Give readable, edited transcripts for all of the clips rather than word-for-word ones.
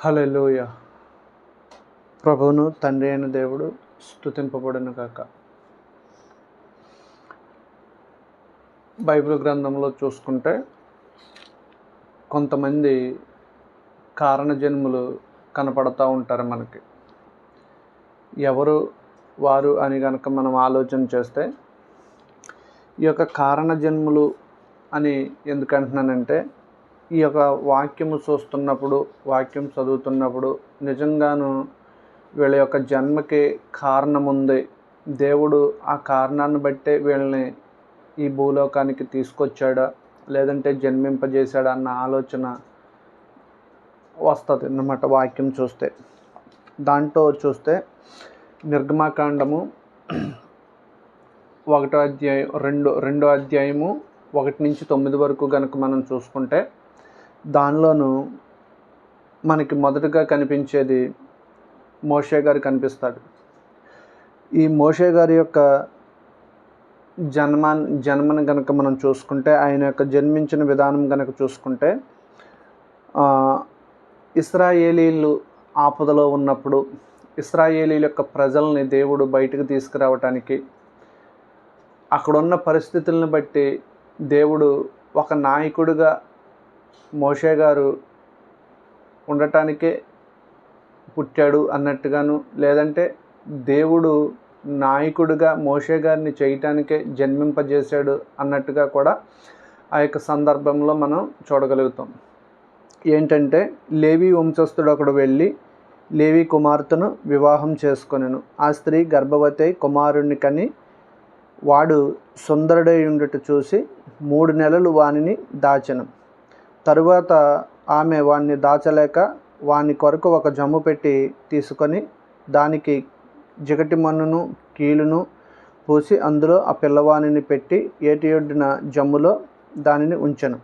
హల్లెలూయా. ప్రభువును తండ్రి అయిన దేవుడు స్తుతింపబడును గాక. బైబిల్ గ్రంథంలో చూసుకుంటే కొంతమంది కారణజన్ములు కనపడతా ఉంటారు మనకి. ఎవరు వారు అని గనక మనం ఆలోచన చేస్తే, ఈ యొక్క కారణజన్ములు అని ఎందుకంటున్నానంటే, ఈ యొక్క వాక్యము చూస్తున్నప్పుడు, వాక్యం చదువుతున్నప్పుడు నిజంగాను వీళ్ళ యొక్క జన్మకి కారణం ఉంది. దేవుడు ఆ కారణాన్ని బట్టే వీళ్ళని ఈ భూలోకానికి తీసుకొచ్చాడా, లేదంటే జన్మింపజేశాడా అన్న ఆలోచన వస్తుంది అన్నమాట వాక్యం చూస్తే. దాంట్లో చూస్తే నిర్గమాకాండము 1వ అధ్యాయం రెండో అధ్యాయము 1 నుంచి 9 వరకు కనుక మనం చూసుకుంటే, దానిలోనూ మనకి మొదటగా కనిపించేది మోషే గారు కనిపిస్తాడు. ఈ మోషే గారి యొక్క జన్మను కనుక మనం చూసుకుంటే, ఆయన యొక్క జన్మించిన విధానం కనుక చూసుకుంటే, ఇశ్రాయేలీలు ఆపదలో ఉన్నప్పుడు ఇశ్రాయేలీల యొక్క ప్రజల్ని దేవుడు బయటకు తీసుకురావటానికి, అక్కడున్న పరిస్థితులను బట్టి దేవుడు ఒక నాయకుడిగా మోషే గారు ఉండటానికే పుట్టాడు అన్నట్టుగాను, లేదంటే దేవుడు నాయకుడిగా మోషే గారిని చేయటానికే జన్మింపజేశాడు అన్నట్టుగా కూడా ఆ యొక్క సందర్భంలో మనం చూడగలుగుతాం. ఏంటంటే, లేవి వంశస్థుడు ఒకడు వెళ్ళి లేవి కుమార్తెను వివాహం చేసుకొనెను. ఆ స్త్రీ గర్భవతి కుమారుణ్ణి కని, వాడు సుందరుడై ఉండుట చూసి 3 నెలలు వానిని దాచెను. తరువాత ఆమె వాణ్ణి దాచలేక వాని కొరకు ఒక జమ్ము పెట్టి తీసుకొని, దానికి జిగటి మన్నును కీలును పూసి అందులో ఆ పిల్లవానిని పెట్టి ఏటి ఒడ్డున జమ్ములో దానిని ఉంచెను.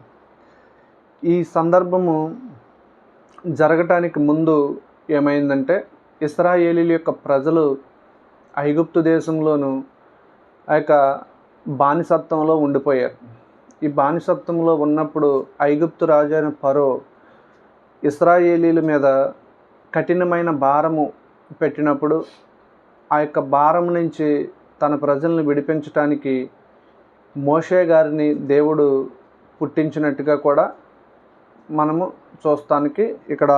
ఈ సందర్భము జరగటానికి ముందు ఏమైందంటే, ఇశ్రాయేలీల యొక్క ప్రజలు ఐగుప్తు దేశంలోను ఆ యొక్క బానిసత్వంలో ఉండిపోయారు. ఈ బానిసత్వంలో ఉన్నప్పుడు ఐగుప్తు రాజు అయిన ఫరో ఇశ్రాయేలీల మీద కఠినమైన భారము పెట్టినప్పుడు, ఆ యొక్క భారం నుంచి తన ప్రజల్ని విడిపించటానికి మోషే గారిని దేవుడు పుట్టించినట్టుగా కూడా మనము చూస్తానికి ఇక్కడ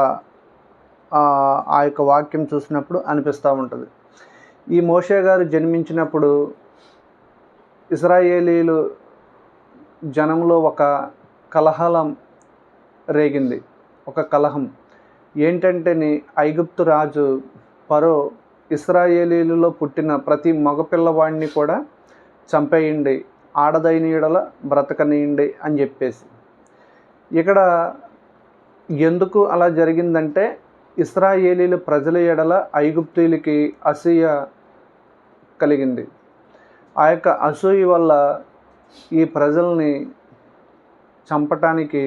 ఆ యొక్క వాక్యం చూసినప్పుడు అనిపిస్తూ ఉంటుంది. ఈ మోషే గారు జన్మించినప్పుడు ఇశ్రాయేలీలు జనంలో ఒక కలహలం రేగింది. ఒక కలహం ఏంటంటే, ఐగుప్తు రాజు ఫరో ఇశ్రాయేలీలలో పుట్టిన ప్రతి మగపిల్లవాడిని కూడా చంపేయండి, ఆడదైన యెడల బ్రతకనీయండి అని చెప్పేసి. ఇక్కడ ఎందుకు అలా జరిగిందంటే, ఇశ్రాయేలీల ప్రజల యెడల ఐగుప్తీయులకి అసూయ కలిగింది. ఆ యొక్క అసూయ వల్ల ఈ ప్రజల్ని చంపటానికి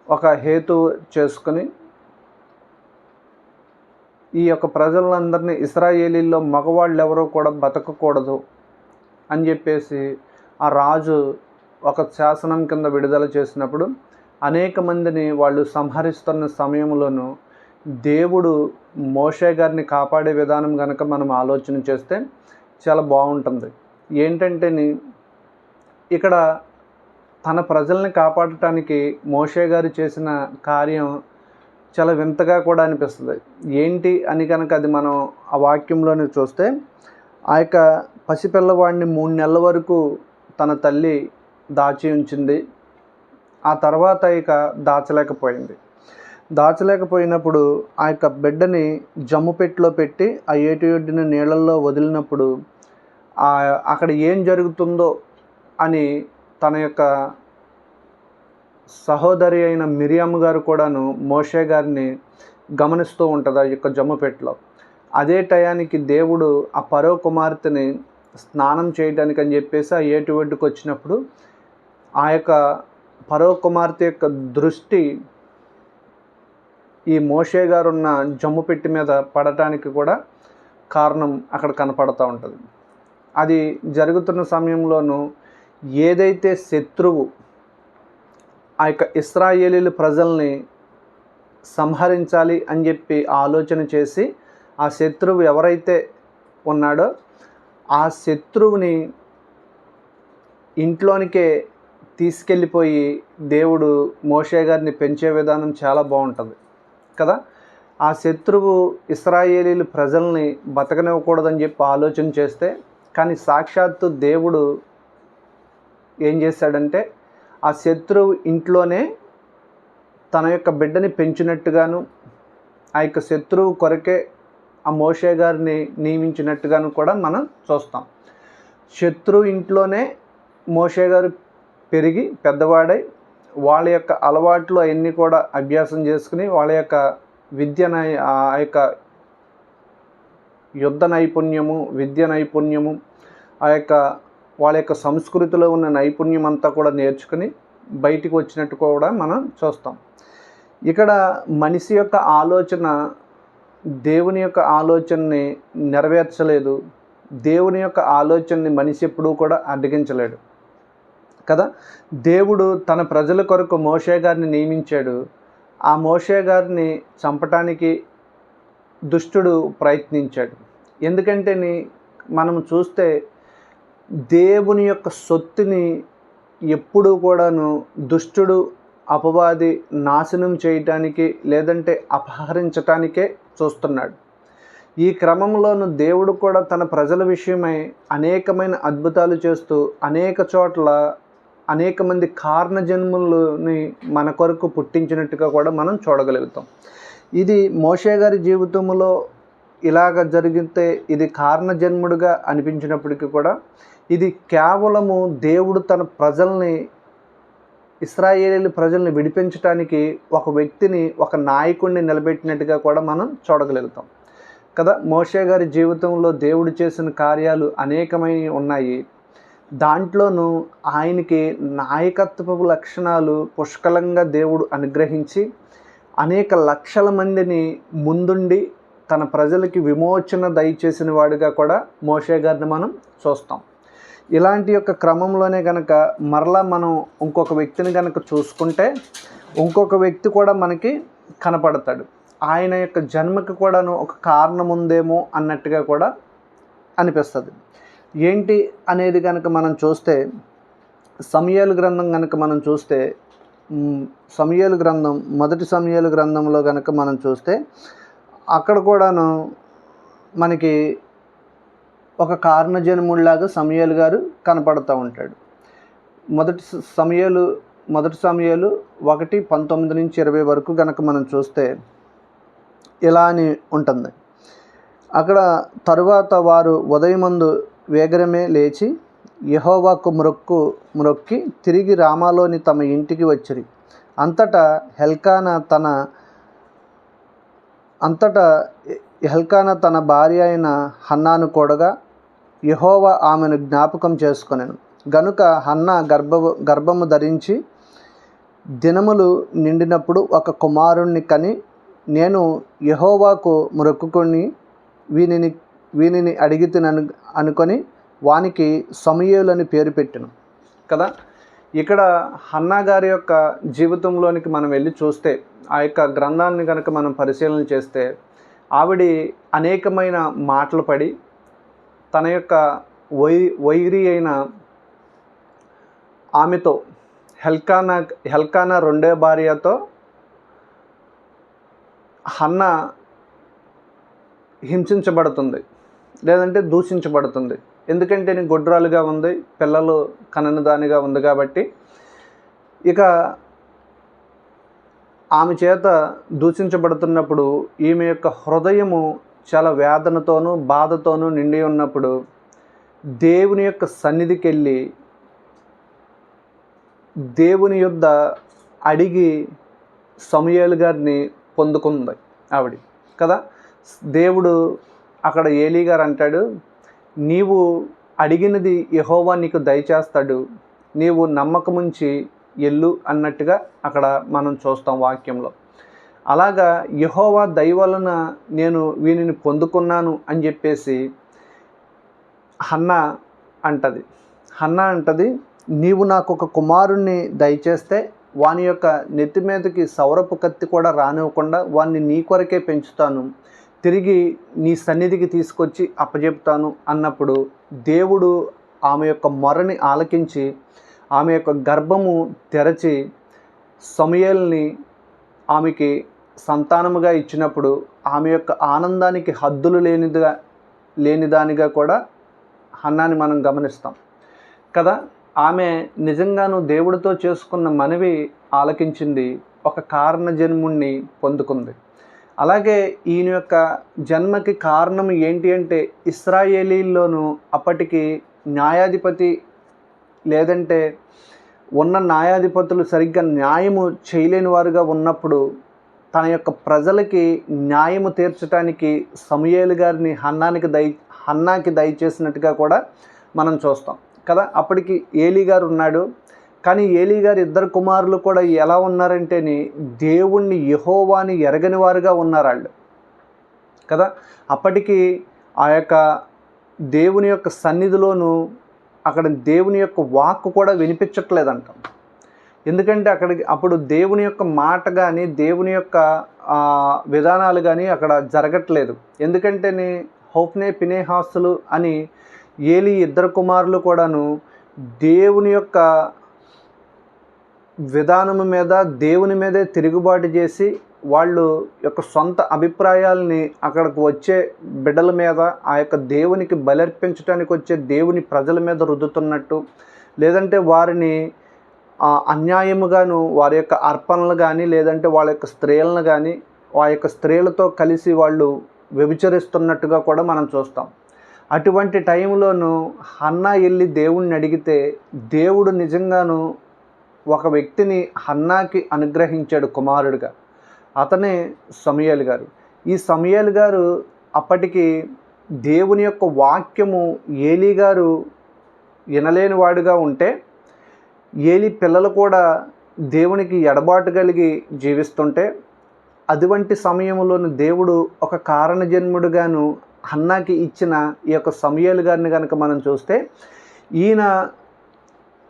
ఒక హేతు చేసుకొని, ఈ యొక్క ప్రజలందరినీ ఇశ్రాయేలీల్లో మగవాళ్ళు ఎవరో కూడా బతకకూడదు అని చెప్పేసి ఆ రాజు ఒక శాసనం కింద విడుదల చేసినప్పుడు, అనేక మందిని వాళ్ళు సంహరిస్తున్న సమయంలోనూ దేవుడు మోషే గారిని కాపాడే విధానం కనుక మనం ఆలోచన చేస్తే చాలా బాగుంటుంది. ఏంటంటే, ఇక్కడ తన ప్రజల్ని కాపాడటానికి మోషే గారు చేసిన కార్యం చాలా వింతగా కూడా అనిపిస్తుంది. ఏంటి అని కనుక అది మనం ఆ వాక్యంలోనే చూస్తే, ఆ యొక్క పసిపిల్లవాడిని 3 నెలల వరకు తన తల్లి దాచి ఉంచింది. ఆ తర్వాత ఇక దాచలేకపోయినప్పుడు ఆ యొక్క బిడ్డని జమ్ము పెట్టిలో పెట్టి ఆ ఏటి ఒడ్డిన నీళ్ళల్లో వదిలినప్పుడు అక్కడ ఏం జరుగుతుందో అని తన యొక్క సహోదరి అయిన మిరియాము గారు కూడాను మోషే గారిని గమనిస్తూ ఉంటుంది ఆ యొక్క జమ్ము పెట్టిలో. అదే టయానికి దేవుడు ఆ ఫరో కుమార్తెని స్నానం చేయడానికి అని చెప్పేసి ఆ ఏటి ఒడ్డుకు వచ్చినప్పుడు, ఆ యొక్క ఫరో కుమార్తె యొక్క దృష్టి ఈ మోషే గారు ఉన్న జమ్ము పెట్టి మీద పడటానికి కూడా కారణం అక్కడ కనపడుతూ ఉంటుంది. అది జరుగుతున్న సమయంలోనూ ఏదైతే శత్రువు ఆ యొక్క ఇశ్రాయేలీల ప్రజల్ని సంహరించాలి అని చెప్పి ఆలోచన చేసి ఆ శత్రువు ఎవరైతే ఉన్నాడో ఆ శత్రువుని ఇంట్లోనికే తీసుకెళ్ళిపోయి దేవుడు మోషే గారిని పెంచే విధానం చాలా బాగుంటుంది కదా. ఆ శత్రువు ఇశ్రాయేలీలు ప్రజల్ని బతకనివ్వకూడదని చెప్పి ఆలోచన చేస్తే, కానీ సాక్షాత్తు దేవుడు ఏం చేశాడంటే ఆ శత్రువు ఇంట్లోనే తన యొక్క బిడ్డని పెంచినట్టుగాను, ఆ యొక్క శత్రువు కొరకే ఆ మోషే గారిని నియమించినట్టుగాను కూడా మనం చూస్తాం. శత్రువు ఇంట్లోనే మోషే గారు పెరిగి పెద్దవాడై వాళ్ళ యొక్క అలవాట్లు అవన్నీ కూడా అభ్యాసం చేసుకుని వాళ్ళ యొక్క ఆ యొక్క యుద్ధ నైపుణ్యము, విద్య నైపుణ్యము, ఆ యొక్క వాళ్ళ యొక్క సంస్కృతిలో ఉన్న నైపుణ్యం అంతా కూడా నేర్చుకుని బయటికి వచ్చినట్టు కూడా మనం చూస్తాం. ఇక్కడ మనిషి యొక్క ఆలోచన దేవుని యొక్క ఆలోచనని నెరవేర్చలేదు. దేవుని యొక్క ఆలోచనని మనిషి ఎప్పుడూ కూడా అడ్డగించలేడు కదా. దేవుడు తన ప్రజల కొరకు మోషే గారిని నియమించాడు. ఆ మోషే గారిని చంపటానికి దుష్టుడు ప్రయత్నించాడు. ఎందుకంటే మనం చూస్తే దేవుని యొక్క సొత్తుని ఎప్పుడూ కూడాను దుష్టుడు అపవాది నాశనం చేయటానికి లేదంటే అపహరించటానికే చూస్తున్నాడు. ఈ క్రమంలోనూ దేవుడు కూడా తన ప్రజల విషయమై అనేకమైన అద్భుతాలు చేస్తూ అనేక చోట్ల అనేక మంది కారణ జన్ములని మన కొరకు పుట్టించినట్టుగా కూడా మనం చూడగలుగుతాం. ఇది మోషే గారి జీవితంలో ఇలాగ జరిగితే ఇది కారణ జన్ముడుగా అనిపించినప్పటికీ కూడా ఇది కేవలము దేవుడు తన ప్రజల్ని ఇశ్రాయేలు ప్రజల్ని విడిపించడానికి ఒక వ్యక్తిని, ఒక నాయకుడిని నిలబెట్టినట్టుగా కూడా మనం చూడగలుగుతాం కదా. మోషే గారి జీవితంలో దేవుడు చేసిన కార్యాలు అనేకమైనవి ఉన్నాయి. దాంట్లోనూ ఆయనకి నాయకత్వపు లక్షణాలు పుష్కలంగా దేవుడు అనుగ్రహించి అనేక లక్షల మందిని ముందుండి తన ప్రజలకి విమోచన దయచేసిన వాడిగా కూడా మోషే గారిని మనం చూస్తాం. ఇలాంటి యొక్క క్రమంలోనే కనుక మరలా మనం ఇంకొక వ్యక్తిని కనుక చూసుకుంటే ఇంకొక వ్యక్తి కూడా మనకి కనపడతాడు. ఆయన యొక్క జన్మకి కూడాను ఒక కారణం ఉందేమో అన్నట్టుగా కూడా అనిపిస్తుంది. ఏంటి అనేది కనుక మనం చూస్తే సమూయేలు గ్రంథం కనుక మనం చూస్తే సమూయేలు గ్రంథం మొదటి సమూయేలు గ్రంథంలో కనుక మనం చూస్తే అక్కడ కూడాను మనకి ఒక కారణజన్ముడిలాగా సమూయేలు గారు కనపడుతూ ఉంటాడు. మొదటి సమూయేలు 1:19-20 వరకు కనుక మనం చూస్తే ఇలా అని ఉంటుంది. అక్కడ తరువాత వారు ఉదయమందు వేగరమే లేచి యెహోవాకు మ్రొక్కి తిరిగి రామాలోని తమ ఇంటికి వచ్చిరి. అంతటా ఎల్కానా తన భార్య అయిన హన్నాను కూడగా యెహోవా ఆమెను జ్ఞాపకం చేసుకొనెను. గనుక హన్నా గర్భము ధరించి దినములు నిండినప్పుడు ఒక కుమారుణ్ణి కని, నేను యెహోవాకు మొక్కుకొని వీనిని అడిగితినను అనుకొని వానికి సమూయేలు అని పేరు పెట్టెను కదా. ఇక్కడ హన్నా గారి యొక్క జీవితంలోనికి మనం వెళ్ళి చూస్తే ఆ యొక్క గ్రంథాన్ని కనుక మనం పరిశీలన చేస్తే ఆవిడ అనేకమైన మాటలు పడి తన యొక్క వైరి అయిన ఆమెతో హెల్కానా రెండో భార్యతో హన్నా హింసించబడుతుంది, లేదంటే దూషించబడుతుంది. ఎందుకంటే నేను గొడ్రాలుగా ఉంది, పిల్లలు కనని దానిగా ఉంది కాబట్టి ఇక ఆమె చేత దూషించబడుతున్నప్పుడు ఈమె యొక్క హృదయము చాలా వేదనతోనూ బాధతోనూ నిండి ఉన్నప్పుడు దేవుని యొక్క సన్నిధికి వెళ్ళి దేవుని యొద్ద అడిగి సమూయేలు గారిని పొందుకుంది ఆవిడ కదా. దేవుడు అక్కడ ఏలీ గారు అంటాడు, నీవు అడిగినది యెహోవా నీకు దయచేస్తాడు, నీవు నమ్మకముంచి ఎల్లు అన్నట్టుగా అక్కడ మనం చూస్తాం వాక్యంలో. అలాగా యెహోవా దయ వలన నేను వీనిని పొందుకున్నాను అని చెప్పేసి హన్నా అంటది. నీవు నాకు ఒక కుమారుణ్ణి దయచేస్తే వాని యొక్క నెత్తి మీదకి సౌరపు కత్తి కూడా రానివ్వకుండా వాడిని నీ కొరకే పెంచుతాను, తిరిగి నీ సన్నిధికి తీసుకొచ్చి అప్పచెప్తాను అన్నప్పుడు దేవుడు ఆమె యొక్క మొరని ఆలకించి ఆమె యొక్క గర్భము తెరచి సమూయేలుని ఆమెకి సంతానముగా ఇచ్చినప్పుడు ఆమె యొక్క ఆనందానికి హద్దులు లేనిదానిగా కూడా హన్నాని మనం గమనిస్తాం కదా. ఆమె నిజంగాను దేవుడితో చేసుకున్న మనవి ఆలకించింది, ఒక కారణ జన్ముణ్ణి పొందుకుంది. అలాగే ఈయన యొక్క జన్మకి కారణం ఏంటి అంటే, ఇశ్రాయేలీల్లోనూ అప్పటికి న్యాయాధిపతి లేదంటే ఉన్న న్యాయాధిపతులు సరిగ్గా న్యాయము చేయలేని వారుగా ఉన్నప్పుడు తన యొక్క ప్రజలకి న్యాయము తీర్చడానికి సమూయేలు గారిని హన్నాకి దయచేసినట్టుగా కూడా మనం చూస్తాం కదా. అప్పటికి ఏలీ గారు ఉన్నాడు, కానీ ఏలీ గారి ఇద్దరు కుమారులు కూడా ఎలా ఉన్నారంటేని దేవుణ్ణి యెహోవాని ఎరగని వారుగా ఉన్నారు వాళ్ళు కదా. అప్పటికి ఆ యొక్క దేవుని యొక్క సన్నిధిలోనూ అక్కడ దేవుని యొక్క వాక్కు కూడా వినిపించట్లేదంట. ఎందుకంటే అప్పుడు దేవుని యొక్క మాట కానీ దేవుని యొక్క విధానాలు కానీ అక్కడ జరగట్లేదు. ఎందుకంటే హోఫ్నే ఫినెహాసులు అని ఏలీ ఇద్దరు కుమారులు కూడాను దేవుని యొక్క విధానము మీద దేవుని మీదే తిరుగుబాటు చేసి వాళ్ళు యొక్క సొంత అభిప్రాయాలని అక్కడికి వచ్చే బిడ్డల మీద, ఆ యొక్క దేవునికి బలర్పించడానికి వచ్చే దేవుని ప్రజల మీద రుద్దుతున్నట్టు, లేదంటే వారిని అన్యాయముగాను వారి యొక్క అర్పణలు కానీ లేదంటే వాళ్ళ యొక్క స్త్రీలను కానీ ఆ యొక్క స్త్రీలతో కలిసి వాళ్ళు వ్యభిచరిస్తున్నట్టుగా కూడా మనం చూస్తాం. అటువంటి టైంలోనూ హన్నా వెళ్ళి దేవుణ్ణి అడిగితే దేవుడు నిజంగాను ఒక వ్యక్తిని హన్నాకి అనుగ్రహించాడు కుమారుడిగా. అతనే సమూయేలు గారు. ఈ సమూయేలు గారు అప్పటికి దేవుని యొక్క వాక్యము ఏలీ గారు వినలేని వాడుగా ఉంటే, ఏలీ పిల్లలు కూడా దేవునికి ఎడబాటు కలిగి జీవిస్తుంటే, అటువంటి సమయంలోని దేవుడు ఒక కారణజన్ముడుగాను హన్నాకి ఇచ్చిన ఈ యొక్క సమూయేలు గారిని కనుక మనం చూస్తే, ఈయన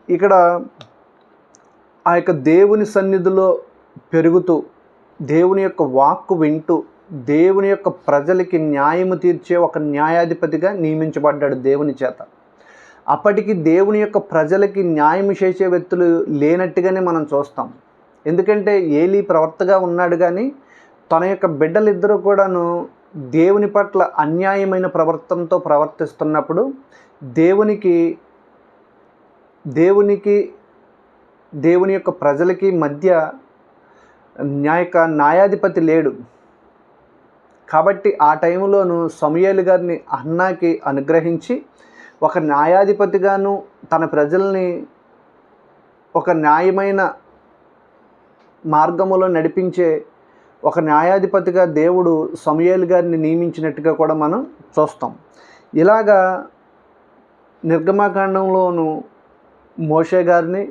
ఇక్కడ ఆ యొక్క దేవుని సన్నిధిలో పెరుగుతూ దేవుని యొక్క వాక్కు వింటూ దేవుని యొక్క ప్రజలకి న్యాయము తీర్చే ఒక న్యాయాధిపతిగా నియమించబడ్డాడు దేవుని చేత. అప్పటికి దేవుని యొక్క ప్రజలకి న్యాయం చేసే వ్యక్తులు లేనట్టుగానే మనం చూస్తాం. ఎందుకంటే ఏలీ ప్రవర్తగా ఉన్నాడు, కానీ తన యొక్క బిడ్డలిద్దరూ కూడాను దేవుని పట్ల అన్యాయమైన ప్రవర్తనతో ప్రవర్తిస్తున్నప్పుడు దేవుని యొక్క ప్రజలకి మధ్య న్యాయాధిపతి లేడు. కాబట్టి ఆ టైంలోనూ సమూయేలు గారిని హన్నాకి అనుగ్రహించి ఒక న్యాయాధిపతిగాను తన ప్రజల్ని ఒక న్యాయమైన మార్గములో నడిపించే ఒక న్యాయాధిపతిగా దేవుడు సమూయేలు గారిని నియమించినట్టుగా కూడా మనం చూస్తాం. ఇలాగా నిర్గమకాండంలోను మోషే గారిని,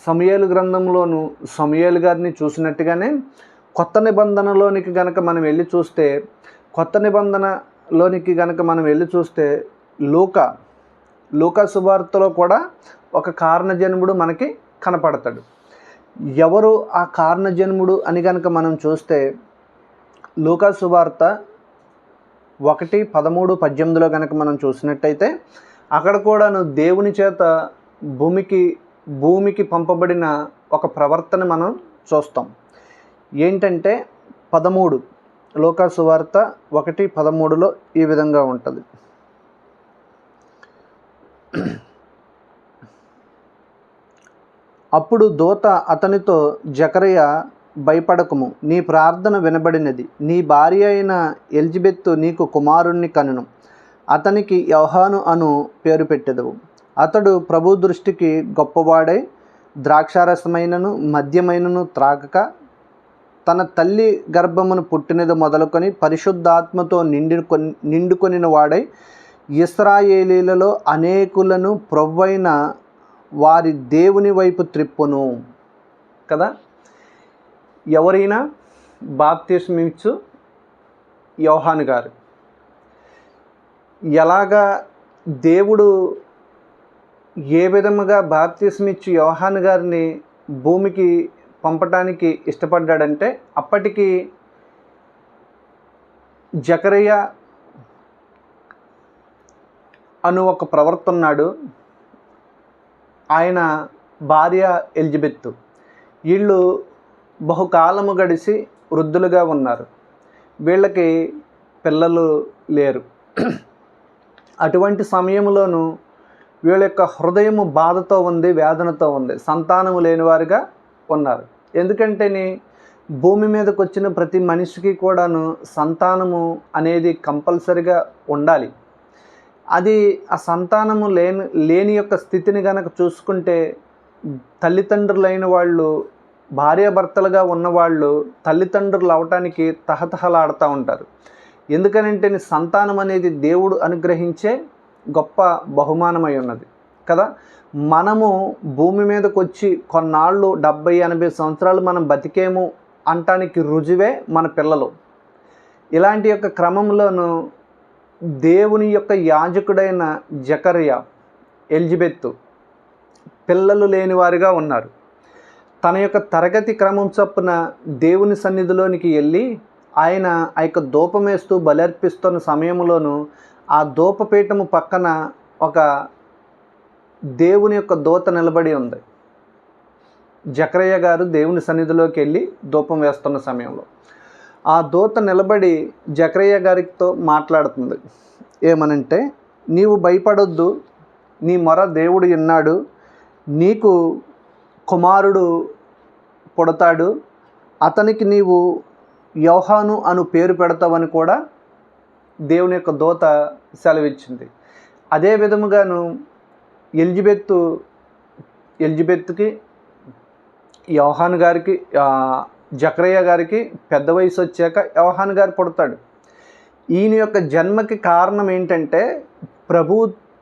సమూయేలు గ్రంథంలోను సమూయేలు గారిని చూసినట్టుగానే కొత్త నిబంధనలోనికి గనక మనం వెళ్ళి చూస్తే లూకా సువార్తలో కూడా ఒక కారణజన్ముడు మనకి కనపడతాడు. ఎవరు ఆ కారణజన్ముడు అని కనుక మనం చూస్తే, లూకా సువార్త 1:13-18 కనుక మనం చూసినట్టయితే అక్కడ కూడాను దేవుని చేత భూమికి పంపబడిన ఒక ప్రవర్తన మనం చూస్తాం. ఏంటంటే 13 లూకా సువార్త 1:13లో ఈ విధంగా ఉంటుంది. అప్పుడు దూత అతనితో, జకరియా, భయపడకుము, నీ ప్రార్థన వినబడినది, నీ భార్య అయిన ఎలిజబెత్ నీకు కుమారుణ్ణి కనును, అతనికి యోహాను అను పేరు పెట్టెదవు. అతడు ప్రభు దృష్టికి గొప్పవాడై ద్రాక్షారసమైనను మద్యమైనను త్రాగక తన తల్లి గర్భమును పుట్టినది మొదలుకొని పరిశుద్ధాత్మతో నిండుకొనిన వాడై ఇశ్రాయేలీలలో అనేకులను ప్రభువైన వారి దేవుని వైపు త్రిప్పును కదా. ఎవరైనా బాప్తిస్మమిచ్చు యోహాను గారు. ఎలాగా దేవుడు ఏ విధముగా బాప్తిస్మిచ్చు యోహాను గారిని భూమికి పంపటానికి ఇష్టపడ్డాడంటే అప్పటికి జకరియా అను ఒక ప్రవక్త ఉన్నాడు. ఆయన భార్య ఎలిజబెత్. వీళ్ళు బహుకాలము గడిచి వృద్ధులుగా ఉన్నారు. వీళ్ళకి పిల్లలు లేరు. అటువంటి సమయంలోనూ వీళ్ళ యొక్క హృదయము బాధతో ఉంది, వేదనతో ఉంది, సంతానము లేనివారుగా ఉన్నారు. ఎందుకంటే భూమి మీదకి వచ్చిన ప్రతి మనిషికి కూడాను సంతానము అనేది కంపల్సరిగా ఉండాలి. అది ఆ సంతానము లేని యొక్క స్థితిని కనుక చూసుకుంటే తల్లిదండ్రులైన వాళ్ళు, భార్యాభర్తలుగా ఉన్నవాళ్ళు తల్లిదండ్రులు అవటానికి తహతహలాడుతూ ఉంటారు. ఎందుకనంటే సంతానం అనేది దేవుడు అనుగ్రహించే గొప్ప బహుమానమై ఉన్నది కదా. మనము భూమి మీదకి వచ్చి కొన్నాళ్ళు 70-80 సంవత్సరాలు మనం బతికేము అంటానికి రుజువే మన పిల్లలు. ఇలాంటి యొక్క క్రమంలోనూ దేవుని యొక్క యాజకుడైన జకరియా, ఎలిజబెత్ పిల్లలు లేనివారుగా ఉన్నారు. తన యొక్క తరగతి క్రమం చొప్పున దేవుని సన్నిధిలోనికి వెళ్ళి ఆయన ఆ యొక్క ధూపం వేస్తూ బలర్పిస్తున్న సమయంలోనూ ఆ ధూపపీఠము పక్కన ఒక దేవుని యొక్క దూత నిలబడి ఉంది. జకరియా గారు దేవుని సన్నిధిలోకి వెళ్ళి ధూపం వేస్తున్న సమయంలో ఆ దూత నిలబడి జకరియా గారితో మాట్లాడుతుంది. ఏమనంటే, నీవు భయపడొద్దు, నీ మొర దేవుడు విన్నాడు, నీకు కుమారుడు పుడతాడు, అతనికి నీవు యోహాను అను పేరు పెడతావని కూడా దేవుని యొక్క దూత సెలవిచ్చింది. అదే విధముగాను ఎలిజబెత్కి యోహాను గారికి, జకరియా గారికి పెద్ద వయసు వచ్చాక యోహాను గారు పుడతాడు. ఈయన యొక్క జన్మకి కారణం ఏంటంటే ప్రభు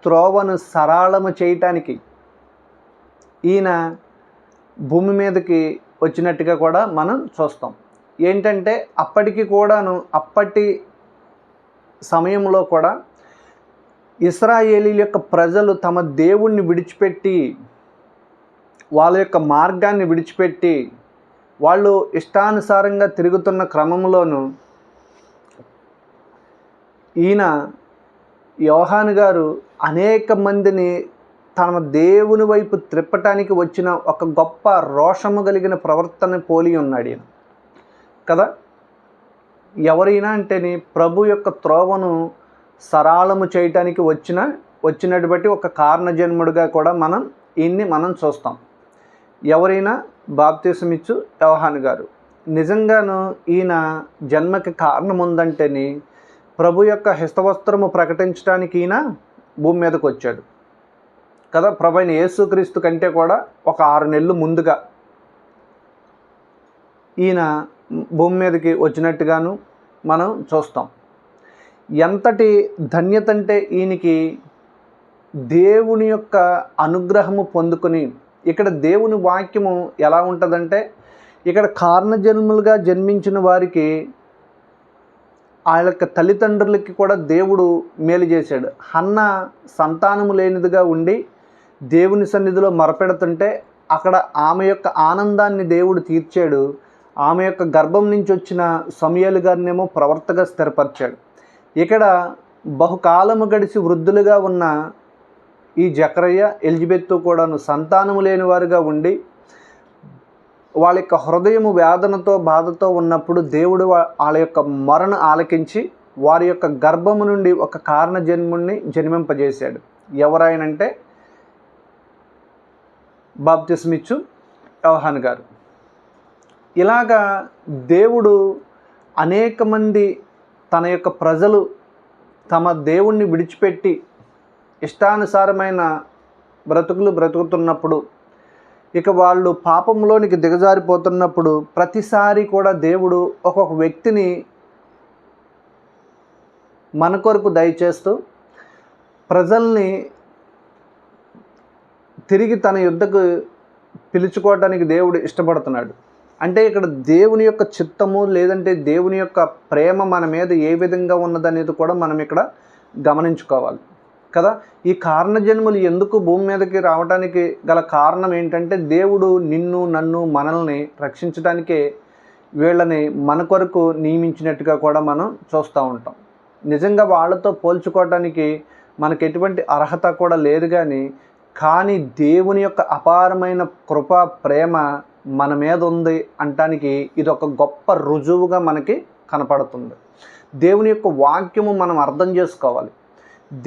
త్రోవను సరళము చేయటానికి ఈయన భూమి మీదకి వచ్చినట్టుగా కూడా మనం చూస్తాం. ఏంటంటే అప్పటికి కూడాను, అప్పటి సమయంలో కూడా ఇశ్రాయేలీల యొక్క ప్రజలు తమ దేవుణ్ణి విడిచిపెట్టి, వాళ్ళ యొక్క మార్గాన్ని విడిచిపెట్టి వాళ్ళు ఇష్టానుసారంగా తిరుగుతున్న క్రమంలోనూ ఈయన యోహాను గారు అనేక మందిని తమ దేవుని వైపు త్రిప్పటానికి వచ్చిన ఒక గొప్ప రోషము కలిగిన ప్రవర్తన పోలి ఉన్నాడు ఈయన కదా. ఎవరైనా అంటేని ప్రభు యొక్క త్రోవను సరళము చేయటానికి వచ్చినట్టు బట్టి ఒక కారణజన్ముడిగా కూడా మనం చూస్తాం. ఎవరైనా బాప్తిసమిచ్చు యోహాను గారు. నిజంగాను ఈయన జన్మకి కారణం ఉందంటేని ప్రభు యొక్క హస్తవస్త్రము ప్రకటించడానికి ఈయన భూమి మీదకి వచ్చాడు కదా. ప్రభు అయిన యేసుక్రీస్తు కంటే కూడా ఒక 6 నెలలు ముందుగా ఈయన భూమి మీదకి వచ్చినట్టుగాను మనం చూస్తాం. ఎంతటి ధన్యత అంటే ఈయనకి దేవుని యొక్క అనుగ్రహము పొందుకొని, ఇక్కడ దేవుని వాక్యము ఎలా ఉంటుందంటే, ఇక్కడ కారణజన్ములుగా జన్మించిన వారికి ఆ యొక్క తల్లిదండ్రులకి కూడా దేవుడు మేలు చేశాడు. హన్న సంతానము లేనిదిగా ఉండి దేవుని సన్నిధిలో మొరపెడుతుంటే అక్కడ ఆమె యొక్క ఆనందాన్ని దేవుడు తీర్చాడు. ఆమె యొక్క గర్భం నుంచి వచ్చిన సమూయేలు గారినేమో ప్రవర్తగా స్థిరపరిచాడు. ఇక్కడ బహుకాలము గడిచి వృద్ధులుగా ఉన్న ఈ జకరియా, ఎలిజబెత్ కూడాను సంతానము లేని వారుగా ఉండి వాళ్ళ యొక్క హృదయము వేదనతో బాధతో ఉన్నప్పుడు దేవుడు వాళ్ళ యొక్క మొరను ఆలకించి వారి యొక్క గర్భము నుండి ఒక కారణ జన్ముడిని జన్మింపజేశాడు. ఎవరైనంటే బాప్తిస్మిచ్చు యోహాను గారు. ఇలాగా దేవుడు అనేక మంది తన యొక్క ప్రజలు తమ దేవుణ్ణి విడిచిపెట్టి ఇష్టానుసారమైన బ్రతుకుతున్నప్పుడు, ఇక వాళ్ళు పాపంలోనికి దిగజారిపోతున్నప్పుడు ప్రతిసారి కూడా దేవుడు ఒక్కొక్క వ్యక్తిని మన కొరకు దయచేస్తూ ప్రజల్ని తిరిగి తన యుద్ధకు పిలుచుకోవడానికి దేవుడు ఇష్టపడుతున్నాడు. అంటే ఇక్కడ దేవుని యొక్క చిత్తము లేదంటే దేవుని యొక్క ప్రేమ మన మీద ఏ విధంగా ఉన్నదనేది కూడా మనం ఇక్కడ గమనించుకోవాలి కదా. ఈ కారణజన్ములు ఎందుకు భూమి మీదకి రావడానికి గల కారణం ఏంటంటే, దేవుడు నిన్ను నన్ను మనల్ని రక్షించడానికే వీళ్ళని మన కొరకు నియమించినట్టుగా కూడా మనం చూస్తూ ఉంటాం. నిజంగా వాళ్ళతో పోల్చుకోవటానికి మనకు ఎటువంటి అర్హత కూడా లేదు, కానీ దేవుని యొక్క అపారమైన కృప ప్రేమ మన మీద ఉంది అంటానికి ఇది ఒక గొప్ప రుజువుగా మనకి కనపడుతుంది. దేవుని యొక్క వాక్యము మనం అర్థం చేసుకోవాలి.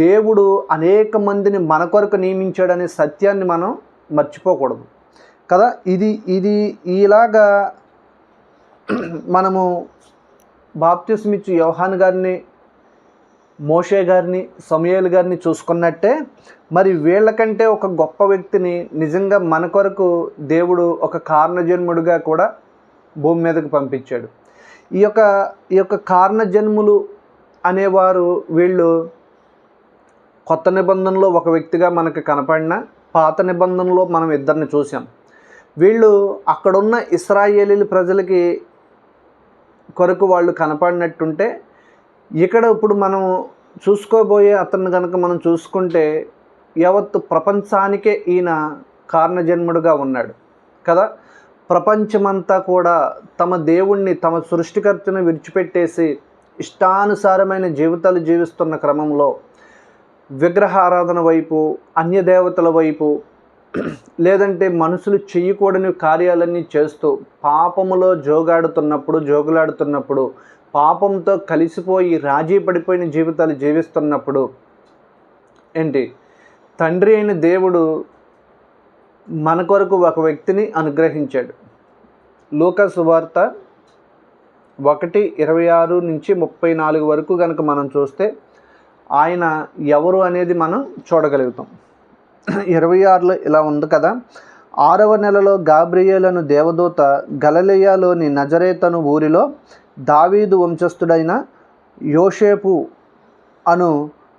దేవుడు అనేక మందిని మన కొరకు నియమించాడనే సత్యాన్ని మనం మర్చిపోకూడదు కదా. ఇది ఇలాగా మనము బాప్తిస్మిచ్చు యోహాను గారిని, మోషే గారిని, సమూయేలు గారిని చూసుకున్నట్టే మరి వీళ్ళకంటే ఒక గొప్ప వ్యక్తిని నిజంగా మన కొరకు దేవుడు ఒక కారణజన్ముడిగా కూడా భూమి మీదకి పంపించాడు. ఈ యొక్క కారణజన్ములు అనేవారు వీళ్ళు కొత్త నిబంధనలో ఒక వ్యక్తిగా మనకు కనపడిన, పాత నిబంధనలో మనం ఇద్దరిని చూసాం. వీళ్ళు అక్కడున్న ఇశ్రాయేలీల ప్రజలకి కొరకు వాళ్ళు కనపడినట్టుంటే, ఇక్కడ ఇప్పుడు మనం చూసుకోబోయే అతన్ని కనుక మనం చూసుకుంటే యావత్తు ప్రపంచానికే ఈయన కారణజన్ముడుగా ఉన్నాడు కదా. ప్రపంచమంతా కూడా తమ దేవుణ్ణి, తమ సృష్టికర్తను విడిచిపెట్టేసి ఇష్టానుసారమైన జీవితాలు జీవిస్తున్న క్రమంలో విగ్రహారాధన వైపు, అన్యదేవతల వైపు, లేదంటే మనుషులు చేయకూడని కార్యాలన్నీ చేస్తూ పాపములో జోగులాడుతున్నప్పుడు, పాపంతో కలిసిపోయి రాజీ పడిపోయిన జీవితాలు జీవిస్తున్నప్పుడు తండ్రి అయిన దేవుడు మన కొరకు ఒక వ్యక్తిని అనుగ్రహించాడు. లూకా సువార్త 1:26 నుంచి 34 వరకు కనుక మనం చూస్తే ఆయన ఎవరు అనేది మనం చూడగలుగుతాం. 26లో ఇలా ఉంది కదా. 6వ నెలలో గాబ్రియేలను దేవదూత గలిలయలోని నజరేతను ఊరిలో దావీదు వంశస్థుడైన యోసేపు అను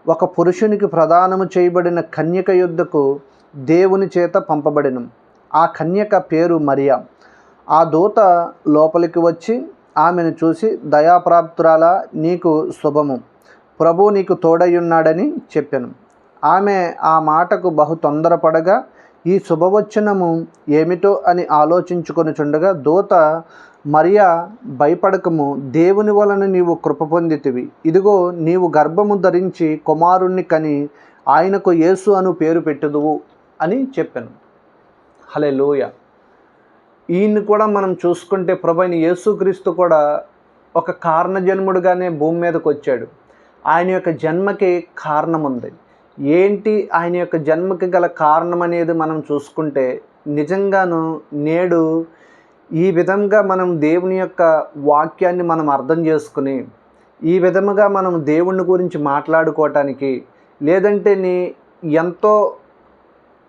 ఒక పురుషునికి ప్రదానము చేయబడిన కన్యక యొద్దకు దేవుని చేత పంపబడిన. ఆ కన్యక పేరు మరియా. ఆ దూత లోపలికి వచ్చి ఆమెను చూసి, దయాప్రాప్తురాలా, నీకు శుభము, ప్రభు నీకు తోడయ్యున్నాడని చెప్పెను. ఆమె ఆ మాటకు బహు తొందరపడగా ఈ శుభవచనము ఏమిటో అని ఆలోచించుకొనుచుండగా దూత, మరియా, భయపడకము, దేవుని వలన నీవు కృప పొందితివి. ఇదిగో నీవు గర్భము ధరించి కుమారుణ్ణి కని ఆయనకు యేసు అను పేరు పెట్టుదువు అని చెప్పాను. హల్లెలూయా. ఈయన్ని కూడా మనం చూసుకుంటే ప్రభువైన యేసుక్రీస్తు కూడా ఒక కారణజన్ముడుగానే భూమి మీదకి వచ్చాడు. ఆయన యొక్క జన్మకి కారణం ఉంది. ఏంటి ఆయన యొక్క జన్మకి గల కారణం అనేది మనం చూసుకుంటే, నిజంగాను నేడు ఈ విధంగా మనం దేవుని యొక్క వాక్యాన్ని మనం అర్థం చేసుకుని, ఈ విధముగా మనం దేవుని గురించి మాట్లాడుకోవటానికి, లేదంటే ఎంతో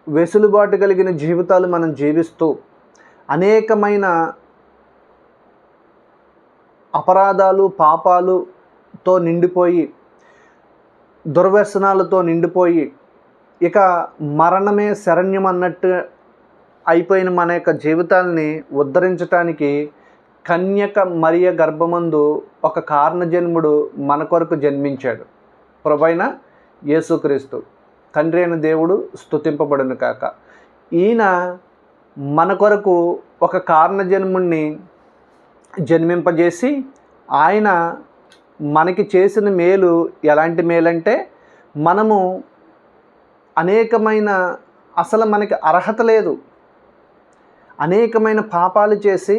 వెసులుబాటు కలిగిన జీవితాలు మనం జీవిస్తూ అనేకమైన అపరాధాలు, పాపాలుతో నిండిపోయి, దుర్వ్యసనాలతో నిండిపోయి, ఇక మరణమే శరణ్యం అన్నట్టు అయిపోయిన మన యొక్క జీవితాలని ఉద్ధరించటానికి కన్యక మరియ గర్భమందు ఒక కారణజన్ముడు మన కొరకు జన్మించాడు. ప్రభువైన యేసుక్రీస్తు, తండ్రి అయిన దేవుడు స్తుతింపబడును కాక. ఈయన మన కొరకు ఒక కారణజన్ముడిని జన్మింపజేసి, ఆయన మనకి చేసిన మేలు ఎలాంటి మేలంటే, మనము అనేకమైన, అసలు మనకి అర్హత లేదు, అనేకమైన పాపాలు చేసి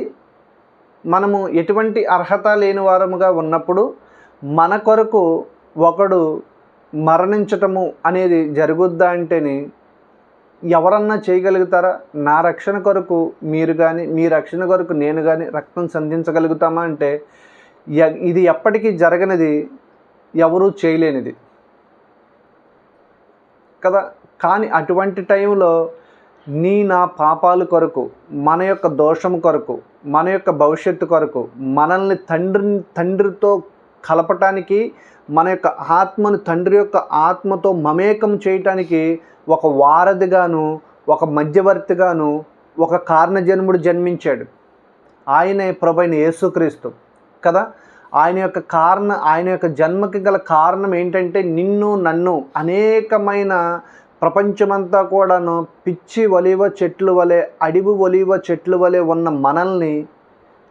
మనము ఎటువంటి అర్హత లేని వారముగా ఉన్నప్పుడు మన కొరకు ఒకడు మరణించటము అనేది జరుగుద్దా అంటేని ఎవరన్నా చేయగలుగుతారా? నా రక్షణ కొరకు మీరు కానీ, మీ రక్షణ కొరకు నేను కానీ రక్తం సంధించగలుగుతామా అంటే ఇది ఎప్పటికీ జరగనిది, ఎవరూ చేయలేనిది కదా. కానీ అటువంటి టైంలో నా పాపాల కొరకు, మన యొక్క దోషం కొరకు, మన యొక్క భవిష్యత్తు కొరకు, మనల్ని తండ్రితో కలపటానికి, మన యొక్క ఆత్మను తండ్రి యొక్క ఆత్మతో మమేకం చేయటానికి ఒక వారధిగాను, ఒక మధ్యవర్తిగాను ఒక కారణజన్ముడు జన్మించాడు. ఆయనే ప్రభువైన యేసుక్రీస్తు కదా. ఆయన యొక్క జన్మకి గల కారణం ఏంటంటే నిన్ను నన్ను అనేకమైన ప్రపంచమంతా కూడాను పిచ్చి ఒలివ చెట్లు వలె, అడవి ఒలివ చెట్లు వలె ఉన్న మనల్ని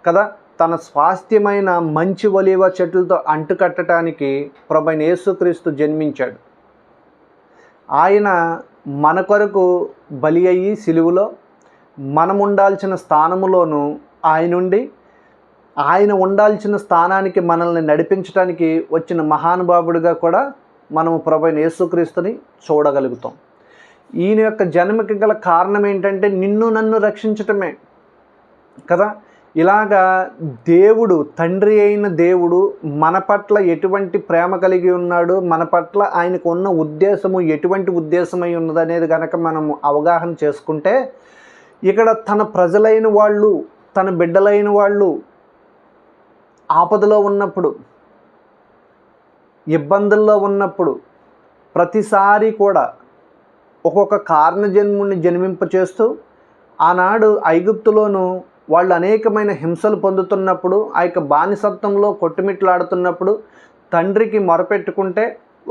కదా తన స్వాస్థ్యమైన మంచి ఒలివ చెట్లతో అంటుకట్టడానికి ప్రభువైన యేసుక్రీస్తు జన్మించాడు. ఆయన మన కొరకు బలి అయ్యి సిలువలో మనం ఉండాల్సిన స్థానములోను ఆయన ఉండాల్సిన స్థానానికి మనల్ని నడిపించడానికి వచ్చిన మహానుభావుడిగా కూడా మనము ప్రభువైన యేసుక్రీస్తుని చూడగలుగుతాం. ఈయన యొక్క జన్మకి గల కారణం ఏంటంటే నిన్ను నన్ను రక్షించటమే కదా. ఇలాగా దేవుడు, తండ్రి అయిన దేవుడు మన పట్ల ఎటువంటి ప్రేమ కలిగి ఉన్నాడు, మన పట్ల ఆయనకు ఉన్న ఉద్దేశము ఎటువంటి ఉద్దేశమై ఉన్నది అనేది కనుక మనము అవగాహన చేసుకుంటే, ఇక్కడ తన ప్రజలైన వాళ్ళు, తన బిడ్డలైన వాళ్ళు ఆపదలో ఉన్నప్పుడు, ఇబ్బందుల్లో ఉన్నప్పుడు ప్రతిసారి కూడా ఒక్కొక్క కారణజన్ముడిని జన్మింపచేస్తూ, ఆనాడు ఐగుప్తులోను వాళ్ళు అనేకమైన హింసలు పొందుతున్నప్పుడు, ఆ యొక్క బానిసత్వంలో కొట్టుమిట్లాడుతున్నప్పుడు తండ్రికి మొరపెట్టుకుంటే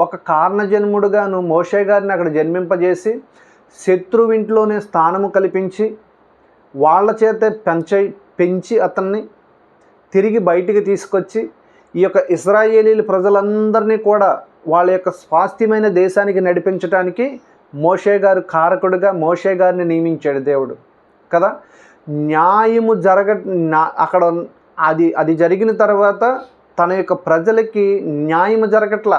ఒక కారణజన్ముడుగాను మోషే గారిని అక్కడ జన్మింపజేసి శత్రువింట్లోనే స్థానము కల్పించి వాళ్ళ చేతే పెంచి అతన్ని తిరిగి బయటికి తీసుకొచ్చి ఈ యొక్క ఇశ్రాయేలీల ప్రజలందరినీ కూడా వాళ్ళ యొక్క స్వాస్థ్యమైన దేశానికి నడిపించడానికి మోషే గారు కారకుడిగా మోషే గారిని నియమించాడు దేవుడు కదా. న్యాయము అక్కడ అది జరిగిన తర్వాత తన యొక్క ప్రజలకి న్యాయము జరగట్లా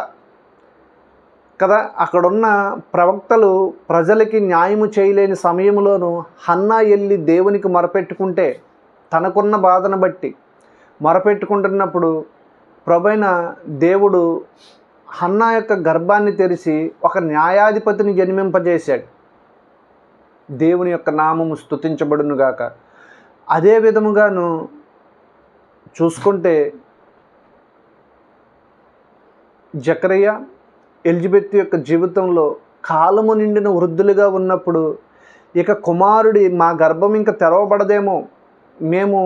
కదా. అక్కడున్న ప్రవక్తలు ప్రజలకి న్యాయము చేయలేని సమయంలోనూ హన్నా వెళ్ళి దేవునికి మొరపెట్టుకుంటే, తనకున్న బాధను బట్టి మొరపెట్టుకుంటున్నప్పుడు ప్రభువైన దేవుడు హన్నా యొక్క గర్భాన్ని తెరిచి ఒక న్యాయాధిపతిని జన్మింపజేశాడు. దేవుని యొక్క నామము స్తుతించబడునుగాక. అదే విధముగాను చూసుకుంటే జకరియా, ఎలిజబెత్ యొక్క జీవితంలో కాలము నిండిన వృద్ధులుగా ఉన్నప్పుడు ఇక కుమారుడి మా గర్భం ఇంకా తెరవబడదేమో, మేము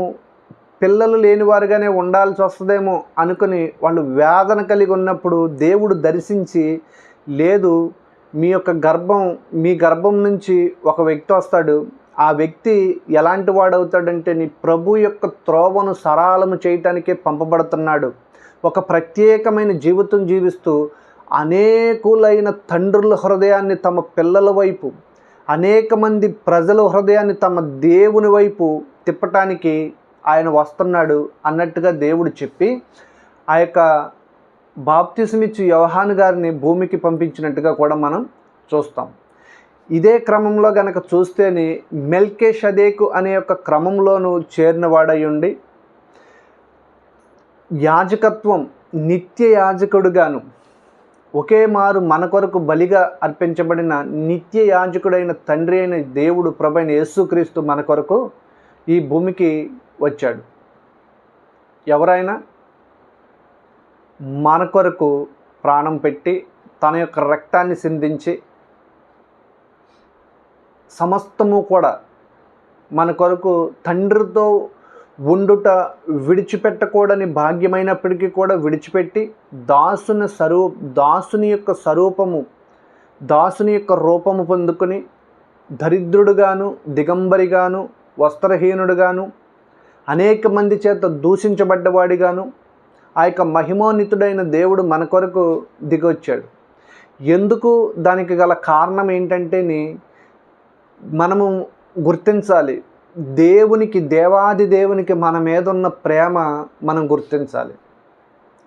పిల్లలు లేనివారుగానే ఉండాల్సి వస్తుందేమో అనుకుని వాళ్ళు వేదన కలిగి ఉన్నప్పుడు దేవుడు దర్శించి, లేదు మీ గర్భం నుంచి ఒక వ్యక్తి వస్తాడు, ఆ వ్యక్తి ఎలాంటి వాడవుతాడంటే నీ ప్రభు యొక్క త్రోవను సరళము చేయటానికే పంపబడుతున్నాడు. ఒక ప్రత్యేకమైన జీవితం జీవిస్తూ అనేకులైన తండ్రుల హృదయాన్ని తమ పిల్లల వైపు, అనేక మంది ప్రజల హృదయాన్ని తమ దేవుని వైపు తిప్పటానికి ఆయన వస్తున్నాడు అన్నట్టుగా దేవుడు చెప్పి ఆ యొక్క బాప్తిసమిచ్చి యోహాను గారిని భూమికి పంపించినట్టుగా కూడా మనం చూస్తాం. ఇదే క్రమంలో గనక చూస్తేనే మెల్కీషెదెకు అనే యొక్క క్రమంలోనూ చేరినవాడయుండి యాజకత్వం నిత్య యాజకుడుగాను ఒకే మారు మన కొరకు బలిగా అర్పించబడిన నిత్య యాజకుడైన తండ్రి అయిన దేవుడు ప్రభువైన యేసుక్రీస్తు మన కొరకు ఈ భూమికి వచ్చాడు. ఎవరైనా మన కొరకు ప్రాణం పెట్టి తన యొక్క రక్తాన్ని సిందించి సమస్తము కూడా మన కొరకు తండ్రితో ఉండుట విడిచిపెట్టకూడని భాగ్యమైనప్పటికీ కూడా విడిచిపెట్టి దాసుని యొక్క రూపము పొందుకొని దరిద్రుడుగాను, దిగంబరిగాను, వస్త్రహీనుడుగాను, అనేక మంది చేత దూషించబడ్డవాడిగాను ఆ యొక్క మహిమోన్నతుడైన దేవుడు మన కొరకు దిగొచ్చాడు. ఎందుకు? దానికి గల కారణం ఏంటంటే మనము గుర్తించాలి. దేవాది దేవునికి మన మీద ఉన్న ప్రేమ మనం గుర్తించాలి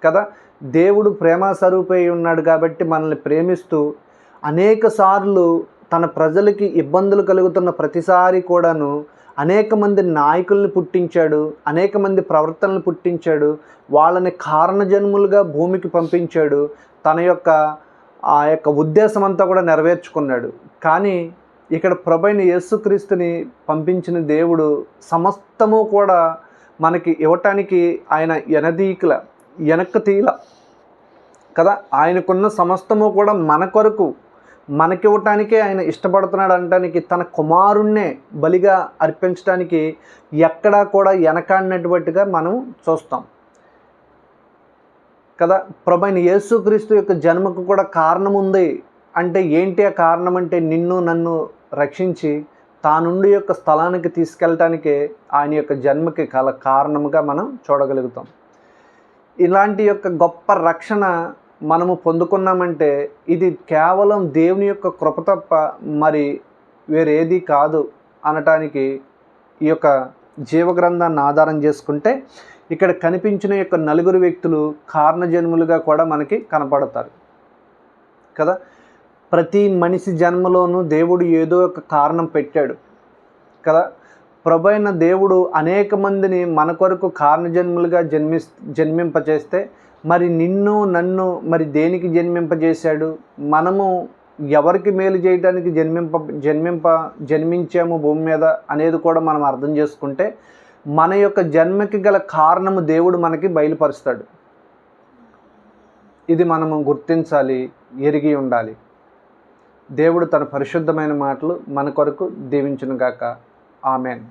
కదా. దేవుడు ప్రేమ స్వరూపై ఉన్నాడు కాబట్టి మనల్ని ప్రేమిస్తూ అనేక సార్లు తన ప్రజలకి ఇబ్బందులు కలుగుతున్న ప్రతిసారి కూడాను అనేక మంది నాయకుల్ని పుట్టించాడు, అనేక మంది ప్రవర్తనలు పుట్టించాడు, వాళ్ళని కారణజన్ములుగా భూమికి పంపించాడు, తన యొక్క ఆ యొక్క ఉద్దేశం అంతా కూడా నెరవేర్చుకున్నాడు. కానీ ఇక్కడ ప్రభువైన యేసుక్రీస్తుని పంపించిన దేవుడు సమస్తము కూడా మనకి ఇవ్వటానికి ఆయన వెనక్కి తీల కదా. ఆయనకున్న సమస్తము కూడా మన కొరకు మనకివ్వటానికే ఆయన ఇష్టపడుతున్నాడు అనటానికి, తన కుమారుణ్ణే బలిగా అర్పించడానికి ఎక్కడా కూడా వెనకాడినటువంటిగా మనం చూస్తాం. కదా. ప్రభువైన యేసుక్రీస్తు యొక్క జన్మకు కూడా కారణం ఉంది. అంటే ఏంటి ఆ కారణం అంటే, నిన్ను నన్ను రక్షించి తానుండి యొక్క స్థలానికి తీసుకెళ్ళటానికే ఆయన యొక్క జన్మకి కారణముగా మనం చూడగలుగుతాం. ఇలాంటి యొక్క గొప్ప రక్షణ మనము పొందుకున్నామంటే ఇది కేవలం దేవుని యొక్క కృప తప్ప మరి వేరేది కాదు అనటానికి ఈ యొక్క జీవగ్రంథాన్ని ఆధారం చేసుకుంటే ఇక్కడ కనిపించిన యొక్క నలుగురు వ్యక్తులు కారణజన్ములుగా కూడా మనకి కనపడతారు కదా. ప్రతి మనిషి జన్మలోనూ దేవుడు ఏదో ఒక కారణం పెట్టాడు కదా. ప్రభువైన దేవుడు అనేక మందిని మన కొరకు కారణజన్ములుగా జన్మింపజేస్తే మరి నిన్ను నన్ను మరి దేనికి జన్మింపజేశాడు, మనము ఎవరికి మేలు చేయడానికి జన్మించాము భూమి మీద అనేది కూడా మనం అర్థం చేసుకుంటే మన యొక్క జన్మకి గల కారణము దేవుడు మనకి బయలుపరుస్తాడు. ఇది మనము గుర్తించాలి, ఎరిగి ఉండాలి. దేవుడు తన పరిశుద్ధమైన మాటలు మన కొరకు దీవించునుగాక. ఆమెన్.